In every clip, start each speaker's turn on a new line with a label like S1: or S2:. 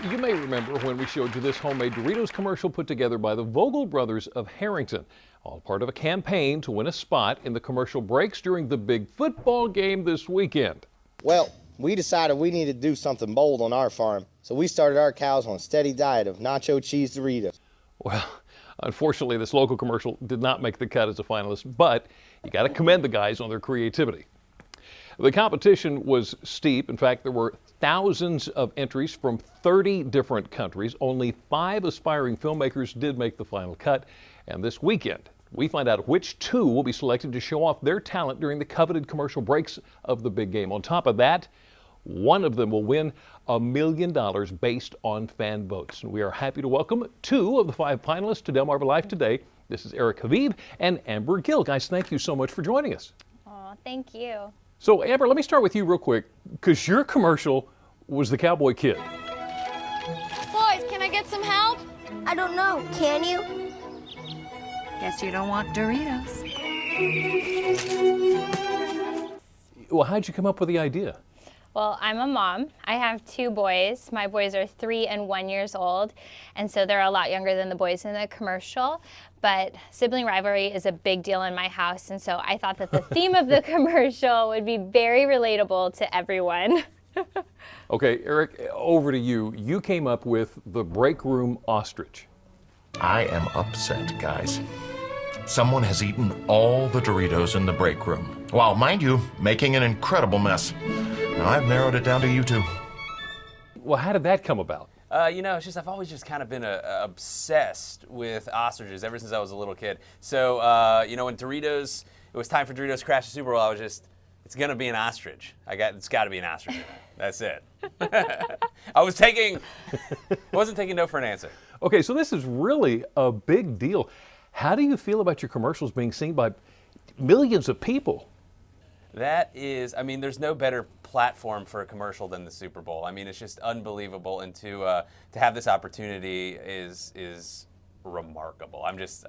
S1: You may remember when we showed you this homemade Doritos commercial put together by the Vogel brothers of Harrington, all part of a campaign to win a spot in the commercial breaks during the big football game this weekend.
S2: Well, we decided we needed to do something bold on our farm, so we started our cows on a steady diet of nacho cheese Doritos.
S1: Well, unfortunately, this local commercial did not make the cut as a finalist, but you got to commend the guys on their creativity. The competition was steep. In fact, there were thousands of entries from 30 different countries. Only 5 aspiring filmmakers did make the final cut. And this weekend, we find out which 2 will be selected to show off their talent during the coveted commercial breaks of the big game. On top of that, one of them will win $1 million based on fan votes. And we are happy to welcome 2 of the 5 finalists to Delmarva Life today. This is Eric Habib and Amber Gill. Guys, thank you so much for joining us.
S3: Oh, thank you.
S1: So, Amber, let me start with you real quick, because your commercial was the Cowboy Kid.
S4: Boys, can I get some help?
S5: I don't know. Can you?
S6: Guess you don't want Doritos.
S1: Well, how'd you come up with the idea?
S3: Well, I'm a mom. I have 2 boys. My boys are 3 and 1 years old, and so they're a lot younger than the boys in the commercial. But sibling rivalry is a big deal in my house, and so I thought that the theme of the commercial would be very relatable to everyone.
S1: Okay, Eric, over to you. You came up with the break room ostrich.
S7: I am upset, guys. Someone has eaten all the Doritos in the break room, while, mind you, making an incredible mess. Now, I've narrowed it down to you 2.
S1: Well, how did that come about?
S8: It's just I've always just kind of been obsessed with ostriches ever since I was a little kid. So, when Doritos, it was time for Doritos to crash the Super Bowl, I was just, it's gonna be an ostrich. It's got to be an ostrich in it. That's it. I wasn't taking no for an answer.
S1: Okay, so this is really a big deal. How do you feel about your commercials being seen by millions of people?
S8: That is, there's no better platform for a commercial than the Super Bowl. It's just unbelievable, and to have this opportunity is remarkable. It's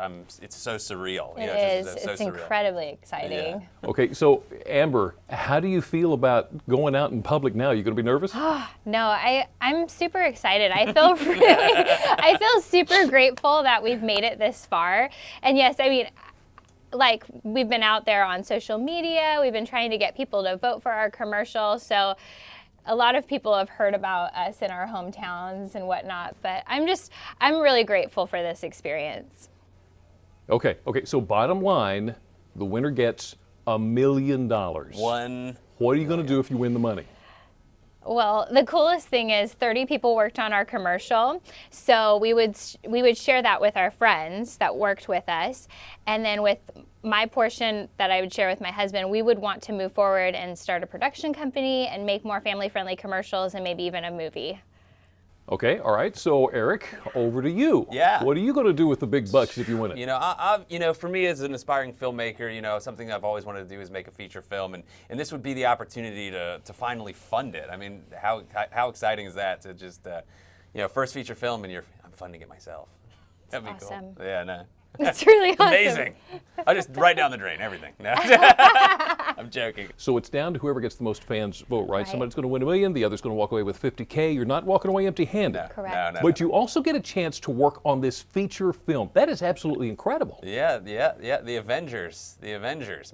S8: so surreal.
S3: It is. It's
S8: surreal.
S3: Incredibly exciting.
S8: Yeah.
S1: Okay, so Amber, how do you feel about going out in public now? You going to be nervous?
S3: No, I'm super excited. I feel super grateful that we've made it this far. And yes, we've been out there on social media. We've been trying to get people to vote for our commercial. So a lot of people have heard about us in our hometowns and whatnot. But I'm really grateful for this experience.
S1: Okay, so bottom line, the winner gets $1 million. What are you going to do if you win the money?
S3: Well, the coolest thing is 30 people worked on our commercial, so we would share that with our friends that worked with us, and then with my portion that I would share with my husband, we would want to move forward and start a production company and make more family-friendly commercials and maybe even a movie.
S1: Okay, all right. So Eric, over to you.
S8: Yeah.
S1: What are you going to do with the big bucks if you win it?
S8: For me as an aspiring filmmaker, something that I've always wanted to do is make a feature film, and this would be the opportunity to finally fund it. How exciting is that to just, first feature film and I'm funding it myself. That'd be
S3: awesome.
S8: Cool. Yeah, no.
S3: It's really awesome.
S8: Amazing. I'll just right down the drain, everything. No. I'm joking.
S1: So it's down to whoever gets the most fans vote, right?
S3: Right.
S1: Somebody's going to win $1 million, the other's going to walk away with $50K. You're not walking away empty-handed.
S8: No,
S3: Correct.
S8: No,
S1: But you also get a chance to work on this feature film. That is absolutely incredible.
S8: Yeah. The Avengers,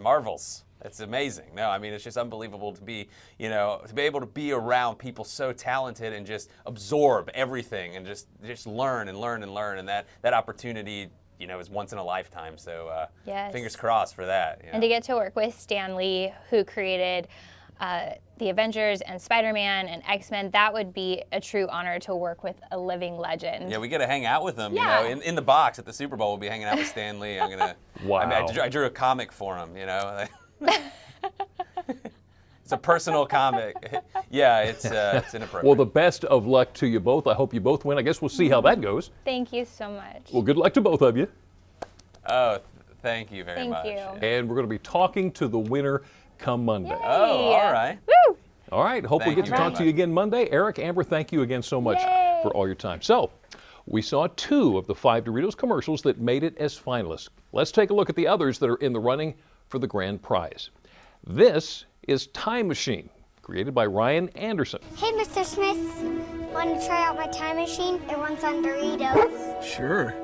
S8: Marvels. It's amazing. No, it's just unbelievable to be able to be around people so talented and just absorb everything and just learn and learn and learn. And that opportunity, is once in a lifetime. So
S3: Yes.
S8: Fingers crossed for that.
S3: And to get to work with Stan Lee, who created the Avengers and Spider-Man and X-Men, that would be a true honor to work with a living legend.
S8: Yeah, we get to hang out with him.
S3: Yeah.
S8: In the box at the Super Bowl, we'll be hanging out with Stan Lee. I'm gonna.
S1: Wow.
S8: I drew a comic for him. It's a personal comic. Yeah, it's inappropriate.
S1: Well, the best of luck to you both. I hope you both win. I guess we'll see how that goes.
S3: Thank you so much.
S1: Well, good luck to both of you.
S8: Oh, thank you very much.
S3: Thank you.
S1: And we're going to be talking to the winner come Monday.
S3: Yay.
S8: Oh, all right.
S3: Woo!
S1: All right. Hope we
S8: Thank
S1: get to
S8: you very
S1: talk to you
S8: much.
S1: again Monday. Eric, Amber, thank you again so much
S3: Yay.
S1: for all your time. So, we saw 2 of the 5 Doritos commercials that made it as finalists. Let's take a look at the others that are in the running for the grand prize. This is Time Machine, created by Ryan Anderson.
S5: Hey, Mr. Smith. Want to try out my time machine? It runs on Doritos.
S9: Sure.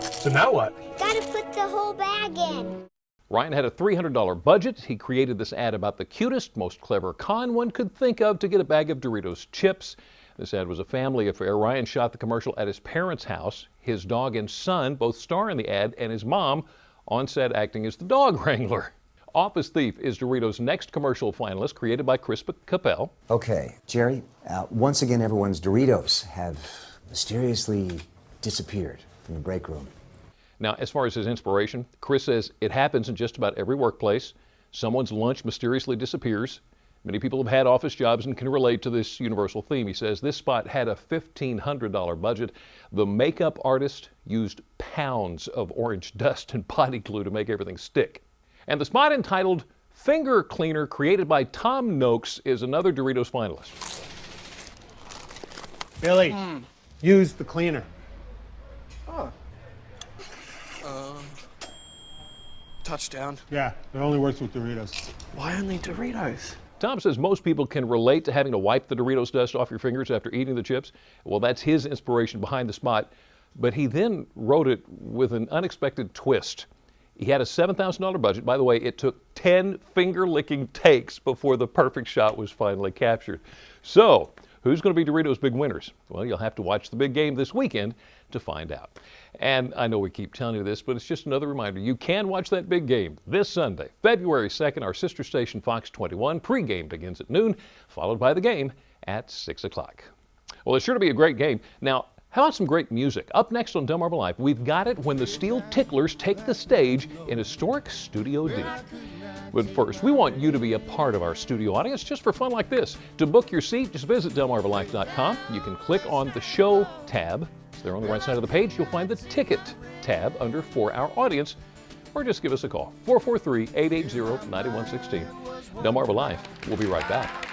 S9: So now what?
S5: Gotta put the whole bag in.
S1: Ryan had a $300 budget. He created this ad about the cutest, most clever con one could think of to get a bag of Doritos chips. This ad was a family affair. Ryan shot the commercial at his parents' house. His dog and son both star in the ad, and his mom on set acting as the dog wrangler. Office Thief is Doritos' next commercial finalist, created by Chris Capel.
S10: Okay, Jerry, once again, everyone's Doritos have mysteriously disappeared from the break room.
S1: Now, as far as his inspiration, Chris says it happens in just about every workplace. Someone's lunch mysteriously disappears. Many people have had office jobs and can relate to this universal theme. He says this spot had a $1,500 budget. The makeup artist used pounds of orange dust and body glue to make everything stick. And the spot entitled Finger Cleaner, created by Tom Noakes, is another Doritos finalist.
S9: Billy, use the cleaner.
S11: Touchdown.
S9: Yeah, it only works with Doritos.
S11: Why only Doritos?
S1: Tom says most people can relate to having to wipe the Doritos dust off your fingers after eating the chips. Well, that's his inspiration behind the spot, but he then wrote it with an unexpected twist. He had a $7,000 budget. By the way, it took 10 finger-licking takes before the perfect shot was finally captured. So, who's going to be Doritos' big winners? Well, you'll have to watch the big game this weekend to find out. And I know we keep telling you this, but it's just another reminder. You can watch that big game this Sunday, February 2nd. Our sister station, Fox 21. Pregame begins at noon, followed by the game at 6 o'clock. Well, it's sure to be a great game. Now, how about some great music? Up next on Delmarva Live, we've got it when the Steel Ticklers take the stage in historic Studio D. But first, we want you to be a part of our studio audience just for fun like this. To book your seat, just visit delmarvalife.com. You can click on the Show tab. It's there on the right side of the page. You'll find the Ticket tab under For Our Audience, or just give us a call, 443-880-9116. Delmarva Life. We'll be right back.